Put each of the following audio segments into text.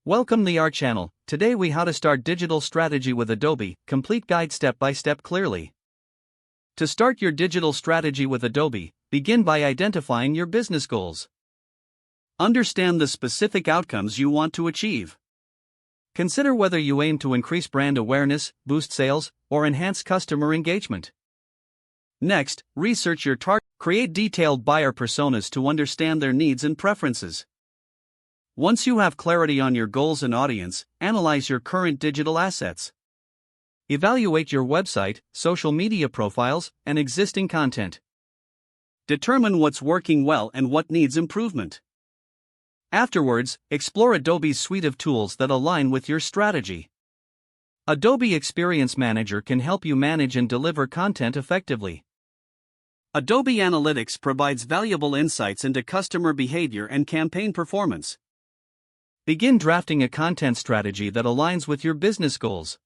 Welcome to our channel. Today we how to start digital strategy with Adobe, complete guide step by step clearly. To start your digital strategy with Adobe, begin by identifying your business goals. Understand the specific outcomes you want to achieve. Consider whether you aim to increase brand awareness, boost sales, or enhance customer engagement. Next, research your target. Create detailed buyer personas to understand their needs and preferences. Once you have clarity on your goals and audience, analyze your current digital assets. Evaluate your website, social media profiles, and existing content. Determine what's working well and what needs improvement. Afterwards, explore Adobe's suite of tools that align with your strategy. Adobe Experience Manager can help you manage and deliver content effectively. Adobe Analytics provides valuable insights into customer behavior and campaign performance. Begin drafting a content strategy that aligns with your business goals.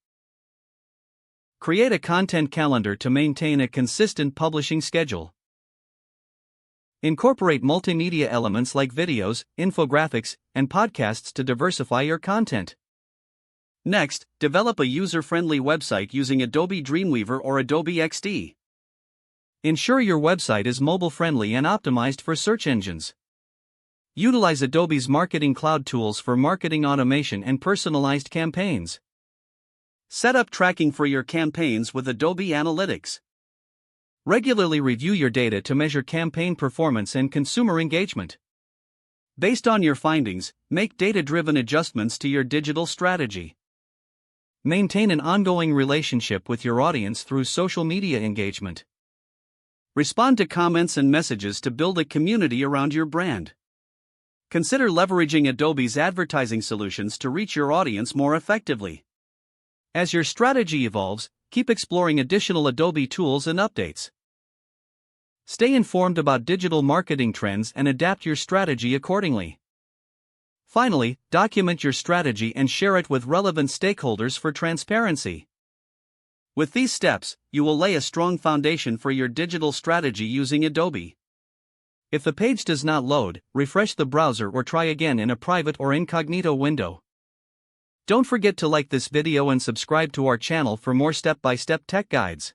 Create a content calendar to maintain a consistent publishing schedule. Incorporate multimedia elements like videos, infographics, and podcasts to diversify your content. Next, develop a user-friendly website using Adobe Dreamweaver or Adobe XD. Ensure your website is mobile-friendly and optimized for search engines. Utilize Adobe's Marketing Cloud tools for marketing automation and personalized campaigns. Set up tracking for your campaigns with Adobe Analytics. Regularly review your data to measure campaign performance and consumer engagement. Based on your findings, make data-driven adjustments to your digital strategy. Maintain an ongoing relationship with your audience through social media engagement. Respond to comments and messages to build a community around your brand. Consider leveraging Adobe's advertising solutions to reach your audience more effectively. As your strategy evolves, keep exploring additional Adobe tools and updates. Stay informed about digital marketing trends and adapt your strategy accordingly. Finally, document your strategy and share it with relevant stakeholders for transparency. With these steps, you will lay a strong foundation for your digital strategy using Adobe. If the page does not load, refresh the browser or try again in a private or incognito window. Don't forget to like this video and subscribe to our channel for more step-by-step tech guides.